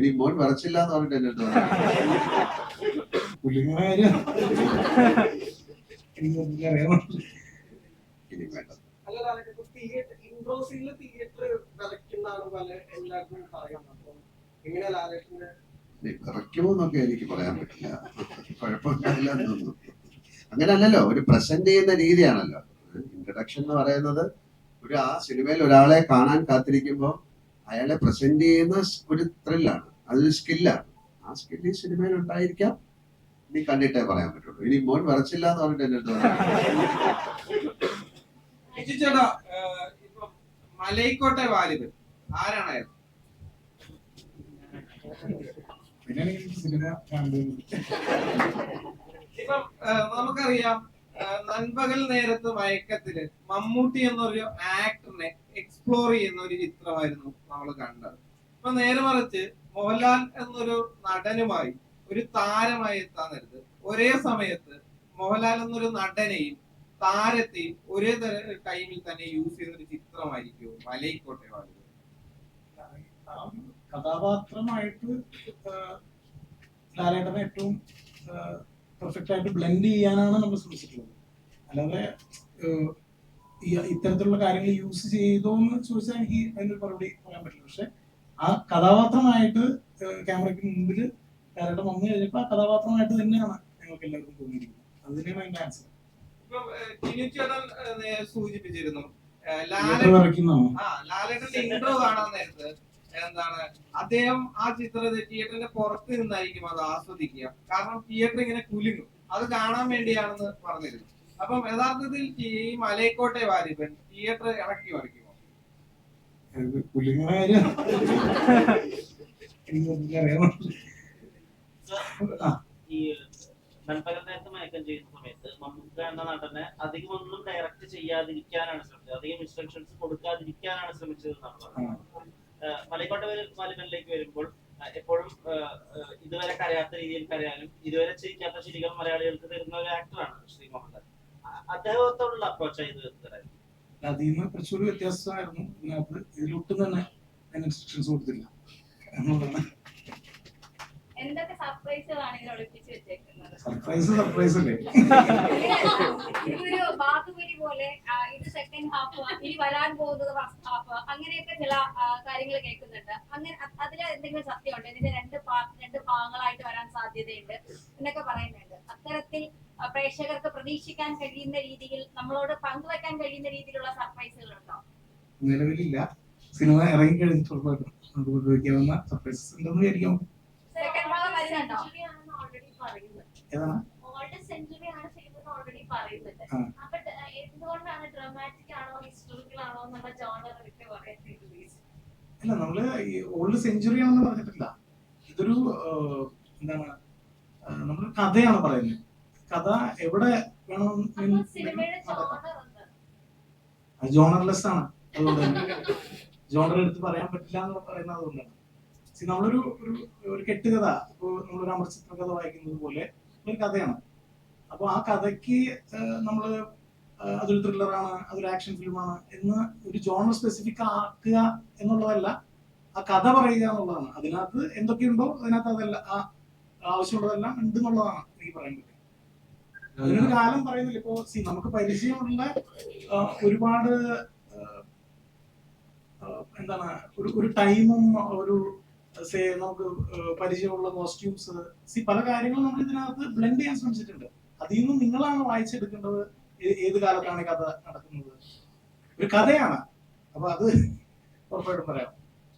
ഇനി മോൻ വരച്ചില്ല എന്ന് പറഞ്ഞിട്ട് എന്റെ അടുത്ത് ഇനി വേണ്ട. വിറയ്ക്കുമോന്നൊക്കെ എനിക്ക് പറയാൻ പറ്റില്ല. കുഴപ്പമില്ല തോന്നുന്നു. അങ്ങനെയല്ലല്ലോ, ഒരു പ്രസന്റ് ചെയ്യുന്ന രീതിയാണല്ലോ ഇൻട്രഡക്ഷൻ എന്ന് പറയുന്നത്. ആ സിനിമയിൽ ഒരാളെ കാണാൻ കാത്തിരിക്കുമ്പോൾ അയാളെ പ്രസന്റ് ചെയ്യുന്ന ഒരു ത്രില്ലാണ്, അതൊരു സ്കില്ലാണ്. ആ സ്കിൽ ഈ സിനിമയിൽ ഉണ്ടായിരിക്കാം. നീ കണ്ടിട്ടേ പറയാൻ പറ്റുള്ളൂ. ഇനി മോൻ വരച്ചില്ല എന്ന് പറഞ്ഞിട്ട് എന്റെ അടുത്ത് ചേട്ടാ, ഇപ്പൊ മലൈക്കോട്ടെ വാലിബൻ ആരാണ്? ഇപ്പം നമുക്കറിയാം, നൻപകൽ നേരത്ത് മയക്കത്തില് മമ്മൂട്ടി എന്നൊരു ആക്ടറിനെ എക്സ്പ്ലോർ ചെയ്യുന്ന ഒരു ചിത്രമായിരുന്നു നമ്മൾ കണ്ടത്. ഇപ്പൊ നേരെ മറിച്ച് മോഹൻലാൽ എന്നൊരു നടനുമായി ഒരു താരമായി എത്താൻ നേരത്ത് ഒരേ സമയത്ത് മോഹൻലാൽ എന്നൊരു നടനെയും താരത്തെയും ഒരേ ടൈമിൽ തന്നെ യൂസ് ചെയ്യുന്ന ഒരു ചിത്രമായിരിക്കും മലൈക്കോട്ടെ വാലിബൻ. കഥാപാത്രമായിട്ട് ലാലേട്ടനെ ഏറ്റവും പെർഫെക്റ്റ് ആയിട്ട് ബ്ലെൻഡ് ചെയ്യാനാണ് നമ്മൾ ശ്രമിച്ചിട്ടുള്ളത്. അല്ലാതെ ഇത്തരത്തിലുള്ള കാര്യങ്ങൾ യൂസ് ചെയ്തോ എന്ന് ചോദിച്ചാൽ എനിക്ക് അതിനൊരു മറുപടി പറയാൻ പറ്റില്ല. പക്ഷെ ആ കഥാപാത്രമായിട്ട് ക്യാമറയ്ക്ക് മുമ്പിൽ ലാലേട്ടൻ വന്നു കഴിഞ്ഞപ്പോൾ ആ കഥാപാത്രമായിട്ട് തന്നെയാണ് ഞങ്ങൾക്ക് എല്ലാവർക്കും തോന്നിയിരിക്കുന്നത്. അത് തന്നെയാണ് അതിന്റെ ആൻസർ. സൂചിപ്പിച്ചിരുന്നു ലാലേട്ടന്റെ ഇൻട്രോ കാണാൻ നേരത്ത് എന്താണ് അദ്ദേഹം ആ ചിത്രത്തെ തിയേറ്ററിന്റെ പുറത്ത് നിന്നായിരിക്കും അത് ആസ്വദിക്കുക. കാരണം തിയേറ്റർ ഇങ്ങനെ കുലുങ്ങും, അത് കാണാൻ വേണ്ടിയാണെന്ന് പറഞ്ഞിരുന്നു. അപ്പം യഥാർത്ഥത്തിൽ ഈ മലൈക്കോട്ടെ വാലിബൻ തിയേറ്റർ ഇറക്കി മറിക്കുമോ? ഈ നൻപകൽ നേരത്ത് മയക്കം ചെയ്യുന്ന സമയത്ത് മമ്മൂക്ക എന്ന നടനെ അധികം ഒന്നും ഡയറക്റ്റ് ചെയ്യാതിരിക്കാനാണ് ശ്രമിച്ചത്, അധികം ഇൻസ്ട്രക്ഷൻസ് കൊടുക്കാതിരിക്കാനാണ് ശ്രമിച്ചത് എന്നാണ് പറഞ്ഞത്. മലൈക്കോട്ടെ വാലിബനിലേക്ക് വരുമ്പോൾ എപ്പോഴും ഇതുവരെ കരയാത്ത രീതിയിൽ കരയാനും ഇതുവരെ ചിരിക്കാത്ത ചിരികൾ മലയാളികൾക്ക് തരുന്ന ഒരു ആക്ടറാണ് ശ്രീ മോഹൻലാൽ. അദ്ദേഹത്തോടുള്ള അപ്രോച്ച് ഇത് തരായിരുന്നു. അതിൽ നിന്ന് കുറച്ചുകൂടി വ്യത്യാസമായിരുന്നു. ഇതിനകത്ത് ഇതിലൊട്ടും തന്നെ ഇൻസ്ട്രക്ഷൻസ് കൊടുത്തില്ല എന്നുള്ളതാണ്. എന്തൊക്കെ സർപ്രൈസുകളാണ് ഇതിൽ ഒളിപ്പിച്ച് വെച്ചേക്കുന്നത്? സർപ്രൈസ് അല്ലേ? ഇതൊരു ബാഹുബലി പോലെ ഇത് സെക്കൻഡ് ഹാഫ്, ഇനി വരാൻ പോകുന്നത് ഫസ്റ്റ് ഹാഫ്, അങ്ങനെയൊക്കെ ചില കാര്യങ്ങൾ കേൾക്കുന്നുണ്ട്. അങ്ങനെ അതിൽ എന്തെങ്കിലും സത്യമുണ്ട്? ഇതിന്റെ രണ്ട് ഭാഗങ്ങളായിട്ട് വരാൻ സാധ്യതയുണ്ട് എന്നൊക്കെ പറയുന്നുണ്ട്. അത്തരത്തിൽ പ്രേക്ഷകർക്ക് പ്രതീക്ഷിക്കാൻ കഴിയുന്ന രീതിയിൽ, നമ്മളോട് പങ്കുവെക്കാൻ കഴിയുന്ന രീതിയിലുള്ള സർപ്രൈസുകൾ ഉണ്ടോ? നിലവിലില്ല. സിനിമ ഇറങ്ങി കഴിഞ്ഞിട്ടുള്ള സർപ്രൈസസ് ഉണ്ടെന്ന് വിചാരിക്കാം. അല്ല, നമ്മള് ഈ ഓൾഡ് സെഞ്ചുറി ആണെന്ന് പറഞ്ഞിട്ടില്ല. ഇതൊരു എന്താണ്, നമ്മള് കഥയാണ് പറയുന്നത്. കഥ എവിടെ വേണം ജോണർലെസ് ആണ്. അതുകൊണ്ട് ജോണർ എടുത്ത് പറയാൻ പറ്റില്ല എന്ന് പറയുന്നത് അതുകൊണ്ടാണ്. നമ്മളൊരു ഒരു കെട്ടുകഥ, ഇപ്പൊ നമ്മളൊരു അമർചിത്ര കഥ വായിക്കുന്നത് പോലെ ഒരു കഥയാണ്. അപ്പൊ ആ കഥയ്ക്ക് നമ്മള് അതൊരു ത്രില്ലറാണ്, അതൊരു ആക്ഷൻ ഫിലിമാണ് എന്ന് ഒരു ജോണർ സ്പെസിഫിക് ആക്കുക എന്നുള്ളതല്ല, ആ കഥ പറയുക എന്നുള്ളതാണ്. അതിനകത്ത് എന്തൊക്കെയുണ്ടോ അതിനകത്ത് അതെല്ലാം ആവശ്യമുള്ളതെല്ലാം ഉണ്ട് എന്നുള്ളതാണ് എനിക്ക് പറയാൻ പറ്റും. അതിനൊരു കാലം പറയുന്നില്ല. ഇപ്പോ നമുക്ക് പരിചയമുള്ള ഒരുപാട് എന്താണ് ഒരു ടൈമും ഒരു നമുക്ക് പരിചയമുള്ള കോസ്റ്റ്യൂംസ്, പല കാര്യങ്ങളും നമ്മൾ ഇതിനകത്ത് ബ്ലെൻഡ് ചെയ്യാൻ ശ്രമിച്ചിട്ടുണ്ട്. അതിൽ നിന്നും നിങ്ങളാണ് വായിച്ചെടുക്കേണ്ടത് ഏത് കാലത്താണ് കഥ നടക്കുന്നത്. ഒരു കഥയാണ്, അപ്പൊ അത് ഉറപ്പായിട്ടും പറയാം.